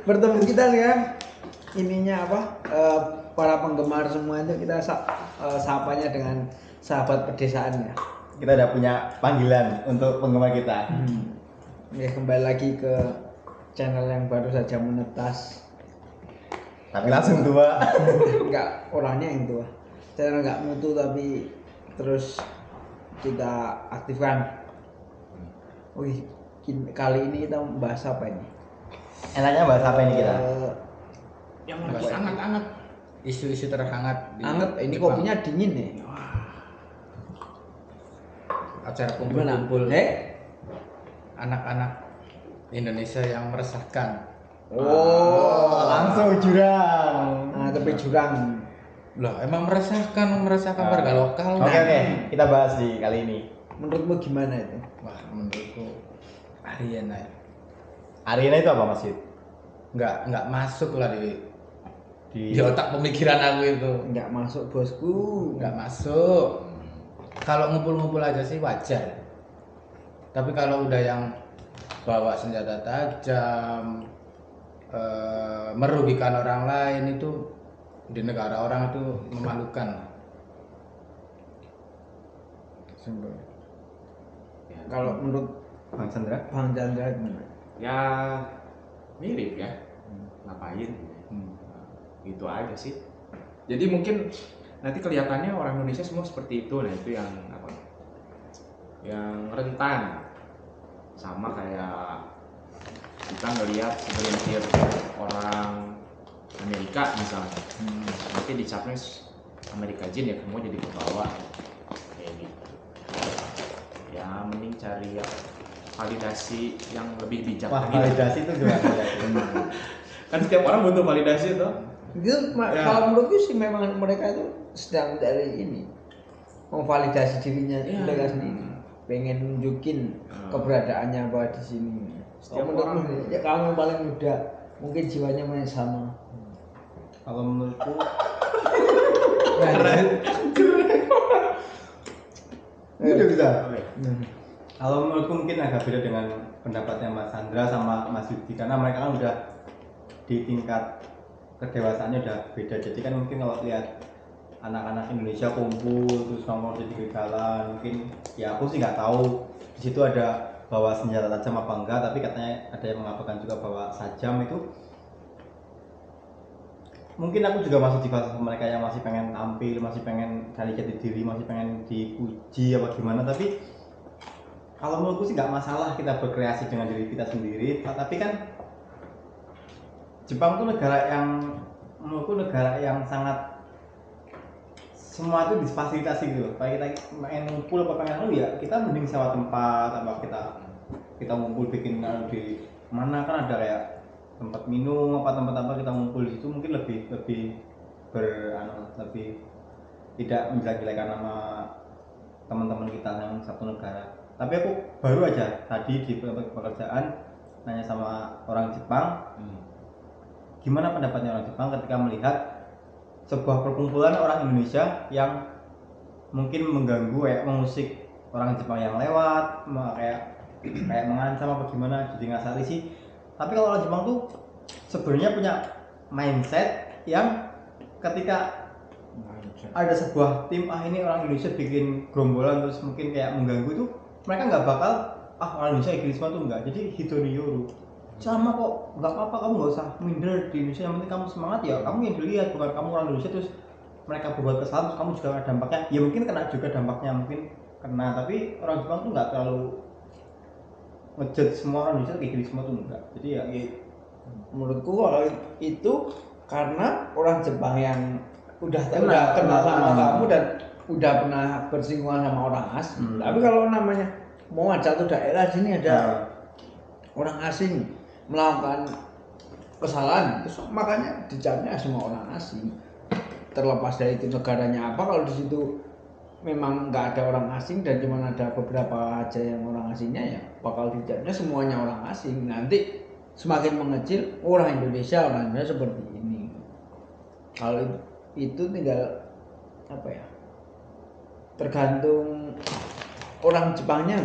bertemu kita nih ya. Ininya apa? Para penggemar semua itu kita sapanya dengan sahabat pedesaan ya. Kita udah punya panggilan untuk penggemar kita. Ya kembali lagi ke channel yang baru saja menetas. Tapi langsung tua. Enggak, orangnya yang tua. Channel enggak mutu tapi terus kita aktifkan. Wih, kali ini kita bahas apa ini? Enaknya bahas apa ini kita? Yang lagi hangat-hangat, isu-isu terhangat di Hangat, ini Jepang. kopinya dingin nih. Acara Gimana? kumpul-kumpul Anak-anak Indonesia yang meresahkan. Langsung jurang. Nah, tepi jurang. Loh, emang meresahkan warga lokal. Oke, kita bahas di kali ini. Menurutmu gimana itu? Wah, menurutku Ariana Arena itu apa Mas Yud? nggak masuk lah di Di otak pemikiran aku itu. Enggak masuk bosku. Nggak masuk. Kalau ngumpul-ngumpul aja sih wajar. Tapi kalau udah yang bawa senjata tajam, merugikan orang lain itu di negara orang itu memalukan. Simpel. Kalau menurut Bang Chandra? Bang Chandra gimana? Ya mirip ya, ngapain gitu aja sih. Jadi mungkin nanti kelihatannya orang Indonesia semua seperti itu. Nah itu yang apa, yang rentan sama kayak kita ngelihat segelintir orang Amerika misalnya, nanti dicapnya Amerika Jin ya, semua jadi kebawa kayak gitu. Ya mending cari ya validasi yang lebih bijak. Wah, lagi. validasi itu gimana? Kan setiap orang butuh validasi tuh. Itu Ya. kalau menurutku sih memang mereka itu sedang dari ini memvalidasi dirinya Ya. mereka sendiri, pengen nunjukin keberadaannya bahwa di sini. Setiap Kalau menurutmu orang- nih, ya kamu yang paling muda, mungkin jiwanya masih sama. Kalau menurutku udah bisa. Oke. Kalau menurutku mungkin agak beda dengan pendapatnya Mas Chandra sama Mas Yudi, karena mereka kan udah di tingkat kedewasaannya udah beda. Jadi kan mungkin kalau lihat anak-anak Indonesia kumpul terus nongkrong di pinggir jalan, mungkin ya aku sih nggak tahu di situ ada bawa senjata tajam apa enggak, tapi katanya ada yang mengabarkan juga bawa sajam itu. Mungkin aku juga masih di fase mereka yang masih pengen tampil, masih pengen cari jati diri, masih pengen dipuji apa gimana. Tapi kalau menurutku sih nggak masalah kita berkreasi dengan diri kita sendiri, tapi kan Jepang tuh negara yang menurutku negara yang sangat semua itu difasilitasi gitu loh. Kayak kita pengen ngumpul apa pengen ya kita mending sewa tempat apa kita ngumpul bikin di mana kan ada kayak tempat minum apa tempat apa kita ngumpul di situ mungkin lebih lebih tidak menjelek-jelekan nama teman-teman kita yang satu negara. Tapi aku baru aja tadi di pekerjaan nanya sama orang Jepang, gimana pendapatnya orang Jepang ketika melihat sebuah perkumpulan orang Indonesia yang mungkin mengganggu kayak mengusik orang Jepang yang lewat, kayak mengancam apa gimana, jadi ngasih sih. Tapi kalau orang Jepang tuh sebenarnya punya mindset yang ketika ada sebuah tim ini orang Indonesia bikin gerombolan terus mungkin kayak mengganggu itu, mereka nggak bakal orang Indonesia egoisme tuh enggak. Jadi hidoriyoru sama kok, nggak apa-apa, kamu nggak usah minder di Indonesia, yang penting kamu semangat ya, kamu yang dilihat bukan kamu orang Indonesia terus mereka berbuat kesalahan terus kamu juga ada dampaknya. Ya mungkin kena juga dampaknya, mungkin kena, tapi orang Jepang tuh nggak terlalu ngejudge semua orang Indonesia kayak gini semua tuh enggak. Jadi ya Menurutku kalau itu karena orang Jepang yang udah Kenal kenal sama sama. kamu dan udah pernah bersinggungan sama orang asing. Tapi kalau namanya mau satu daerah sini ada orang asing melakukan kesalahan, terus makanya dicapnya semua orang asing. Terlepas dari itu negaranya apa, kalau di situ memang nggak ada orang asing dan cuma ada beberapa aja yang orang asingnya, ya bakal dicapnya semuanya orang asing. Nanti semakin mengecil orang Indonesia seperti ini. Kalau itu tinggal apa ya, tergantung orang Jepangnya.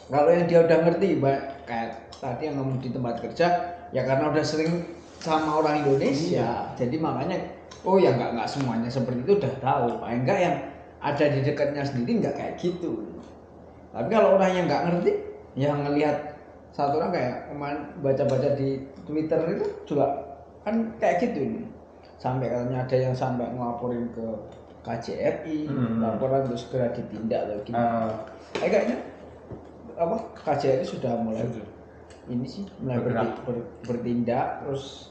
Kalau yang dia udah ngerti kayak tadi yang ngomong di tempat kerja ya karena udah sering sama orang Indonesia, jadi makanya oh ya nggak semuanya seperti itu udah tahu, paling enggak yang ada di dekatnya sendiri nggak kayak gitu. Tapi kalau orang yang nggak ngerti, yang ngelihat satu orang kayak kemarin baca-baca di Twitter itu juga kan kayak gitu nih. Sampai katanya ada yang sampai ngelaporin ke KJRI, laporan terus segera ditindak atau gimana. Kayaknya apa KJRI sudah mulai ini sih mulai bertindak. Terus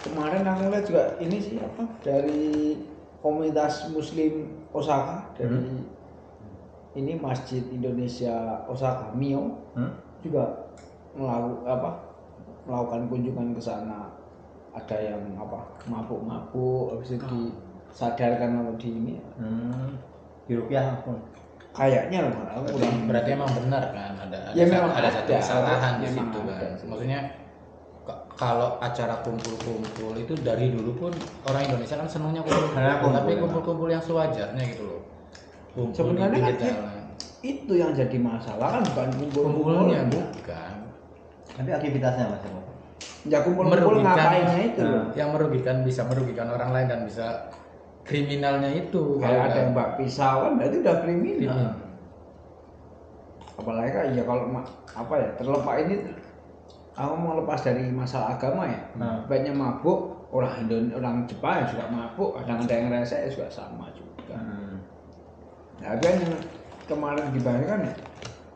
kemarin aku lihat juga ini sih apa dari komunitas Muslim Osaka dari ini Masjid Indonesia Osaka MIO juga melakukan kunjungan ke sana. Ada yang mabuk-mabuk habis itu disadarkan atau di ini di rupiah langsung kayaknya loh berarti emang benar kan ada ya, ada satu kesalahan di memang situ kan. ada. Maksudnya kalau acara kumpul-kumpul itu dari dulu pun orang Indonesia kan senangnya kumpul, tapi kumpul-kumpul yang sewajarnya gitu loh. Sebenarnya kan itu yang jadi masalah kan bukan kumpulnya bukan, tapi aktivitasnya Mas. Ya kumpul-kumpul ngapainnya itu loh. Yang merugikan bisa merugikan orang lain dan bisa kriminalnya itu. Kayak ada yang bak pisau kan berarti udah kriminal. Apalagi kan ya kalau apa ya terlepas ini aku mau lepas dari masalah agama ya. Banyak mabuk orang Indonesia, orang Jepang juga mabuk, kadang ada yang rese juga sama juga. Nah, kan yang kemarin dibahas kan ya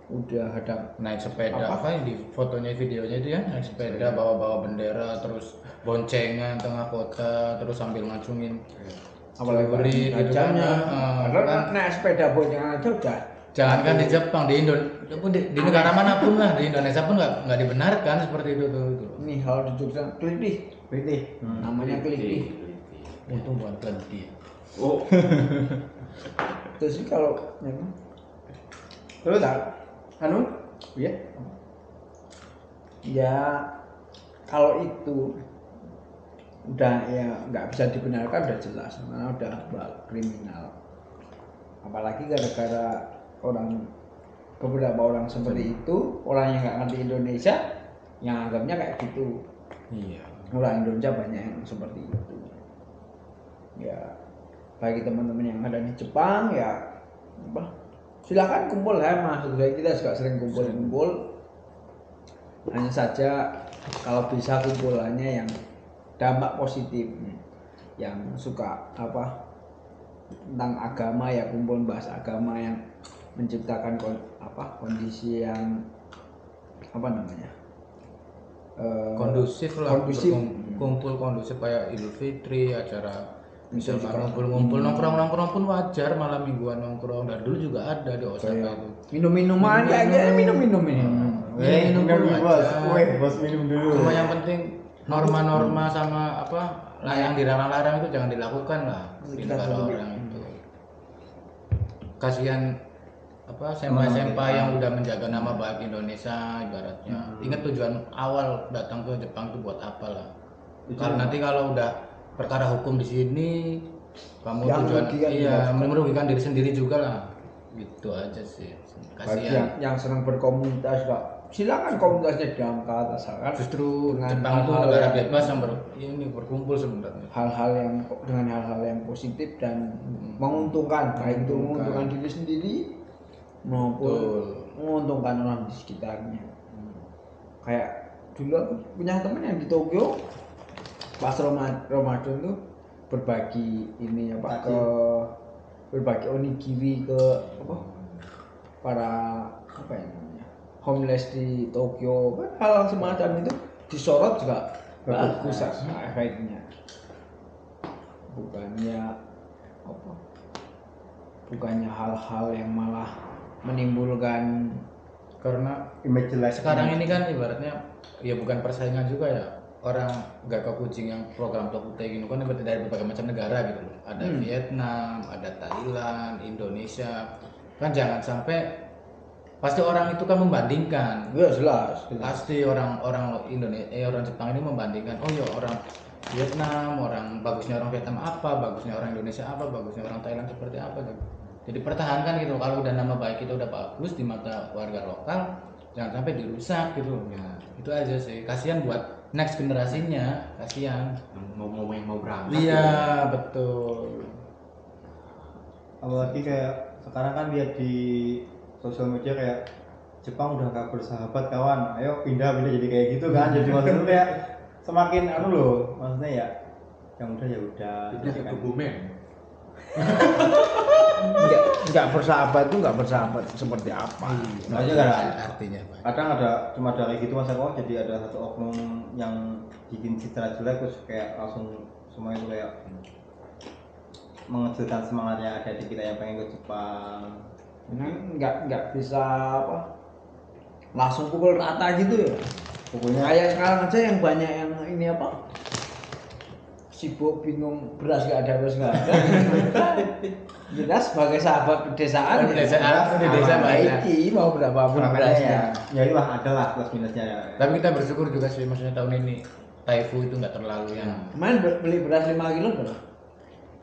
udah ada naik sepeda apa yang di fotonya videonya itu ya naik sepeda bawa bendera terus boncengan tengah kota terus sambil ngacungin apalagi gitu kan. Padahal naik sepeda boncengan aja udah jangan kan di Jepang di di negara manapun lah di Indonesia pun nggak dibenarkan seperti itu tuh. Ini hal di Jogja kelitih namanya kelitih. Untung bukan kelitih. Oh. Terus sih kalau memang Terus ya kalau itu udah ya nggak bisa dibenarkan udah jelas karena udah kriminal, apalagi gara-gara beberapa orang seperti itu, orang yang nggak ngerti Indonesia yang anggapnya kayak gitu. Iya, orang Indonesia banyak yang seperti itu ya. Bagi teman-teman yang ada di Jepang ya silakan kumpul ya, maksud saya kita juga sering kumpul-kumpul, hanya saja kalau bisa kumpulannya yang dampak positif, yang suka tentang agama ya kumpul bahas agama, yang menciptakan kondisi yang kondusif lah, kondusif. kumpul kondusif kayak Idul Fitri, acara misalnya ngumpul-ngumpul nongkrong pun wajar, malam mingguan nongkrong dari dulu juga ada di Osaka itu. Minum-minuman kayak minum-minum. Bos minum dulu. Cuma yang penting norma-norma sama yang dilarang-larang itu jangan dilakukan lah di negara orang itu. Kasihan senpai-senpai yang udah menjaga nama baik Indonesia ibaratnya. Ingat tujuan awal datang ke Jepang itu buat apa lah. Karena nanti kalau udah perkara hukum di sini kamu yang tujuan merugikan diri sendiri juga lah, gitu aja sih. Kasihan yang senang berkomunitas juga silakan komunitasnya diangkat, asalkan justru Jepang itu negara bebas yang berkumpul sebenarnya, hal-hal yang dengan hal-hal yang positif dan menguntungkan, baik itu menguntungkan diri sendiri maupun menguntungkan orang di sekitarnya. Kayak dulu aku punya teman yang di Tokyo pas Ramadan tuh berbagi berbagi onigiri ke para homeless di Tokyo, kan hal semacam itu disorot juga bagus efeknya, bukannya hal-hal yang malah menimbulkan, karena image jelek. Sekarang ini kan ibaratnya ya bukan persaingan juga ya, orang gak ke kucing yang program Tokute gini kan dari berbagai macam negara gitu loh. Ada Vietnam, ada Thailand, Indonesia. Kan jangan sampai pasti orang itu kan membandingkan. ya jelas. Pasti orang Indonesia, orang Jepang ini membandingkan. Oh ya orang Vietnam, bagusnya orang Vietnam apa, bagusnya orang Indonesia apa, bagusnya orang Thailand seperti apa gitu. Jadi pertahankan gitu. Kalau udah nama baik itu udah bagus di mata warga lokal, jangan sampai dirusak gitu. Ya. Itu aja sih. Kasihan buat next generasinya, kasihan. Yang mau berangkat. Iya, ya. betul. Apalagi kayak sekarang kan lihat di sosial media kayak Jepang udah gak bersahabat kawan, ayo pindah jadi kayak gitu kan. Jadi maksudnya kayak semakin loh, maksudnya ya yang udah ya udah Pindah ke Kebumen. Nggak bersahabat tuh nggak bersahabat seperti apa? Aja kan Artinya Pak. kadang cuma ada kayak gitu masa kok, jadi ada satu oknum yang bikin citra jelek terus kayak langsung semua itu kayak mengecilkan semangatnya ada di kita yang pengen ke Jepang. Nggak bisa apa langsung pukul rata gitu ya. Pokoknya Kayak sekarang aja yang banyak yang ini apa sibuk bingung beras nggak ada. Jelas sebagai sahabat pedesaan Di desa banyak. baiki mau berapapun makanya berasnya. ya itulah adalah plus minusnya ya. Tapi kita bersyukur juga sih, maksudnya tahun ini Taifu itu nggak terlalu yang Kemarin beli beras 5 kilo berapa?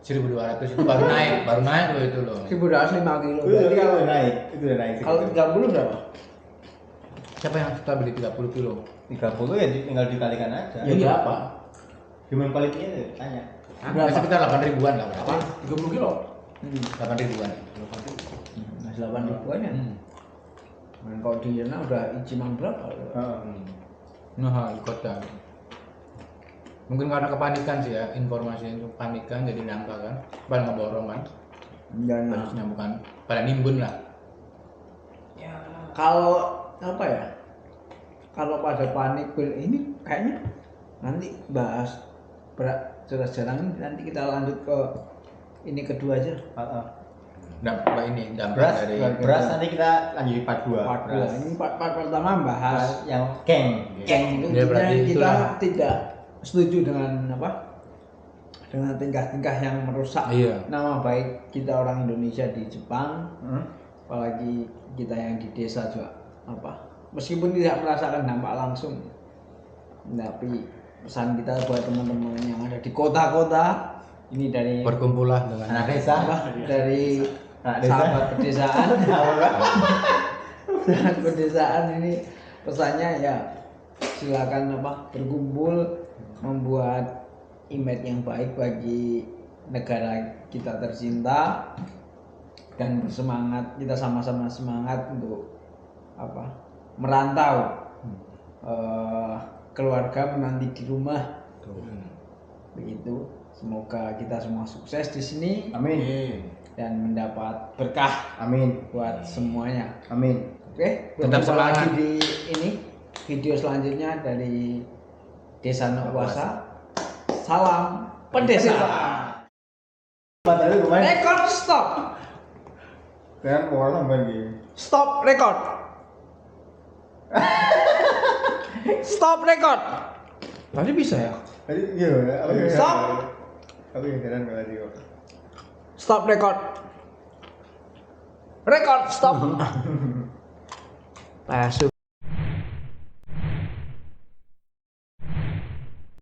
1.200 itu baru naik loh itu loh. 1.200 5 kilo. Itu Berarti kalau itu udah naik kalau 30 berapa? Siapa yang suka beli 30 kilo? 30 ya tinggal dikalikan aja. Ya berapa? Human quality-nya ya tanya. Berapa? Sekitar 8 ribuan lah berarti. Apa? 30 kilo? 8 ribuan. Mas 8 ribuan ya. Nah, kalau di sana udah ijiman berapa? Nah, di kota. Mungkin karena kepanikan sih ya, informasi itu panikan jadi nyangka kan, pada ngeborong kan, Dan harusnya bukan pada nimbun lah. ya, kalau apa ya? Kalau pada panik ini kayaknya nanti bahas beras jarang nanti kita lanjut ke ini kedua aja. Dampak dari Beras nanti kita lanjut di part 2. Part dua. Ini part pertama bahas yang keng. yang itu Ya, berarti kita itulah. tidak setuju dengan apa? Dengan tingkah-tingkah yang merusak Iya. nama baik kita orang Indonesia di Jepang. Hmm? Apalagi kita yang di desa juga apa? Meskipun tidak merasakan dampak langsung, tapi pesan kita buat teman-teman yang ada di kota-kota ini dari berkumpullah dengan Anak desa. apa? Dari Anak desa. sahabat pedesaan. Sahabat pedesaan ini pesannya ya silakan apa berkumpul membuat image yang baik bagi negara kita tercinta dan bersemangat, kita sama-sama semangat untuk apa merantau, keluarga menanti di rumah begitu. Semoga kita semua sukses di sini Amin. dan mendapat berkah Amin. buat semuanya. Amin. Oke, Tetap berjumpa semangat. lagi di ini video selanjutnya dari Desa Nokwasa. Salam pedesaan. Tadi kemarin Record stop. kan power sampai gini. Stop record. Stop record. Tadi bisa ya? Tadi iya, apa yang Stop. Apa yang heran kalau tadi kok. Stop record. Record stop. Masuk.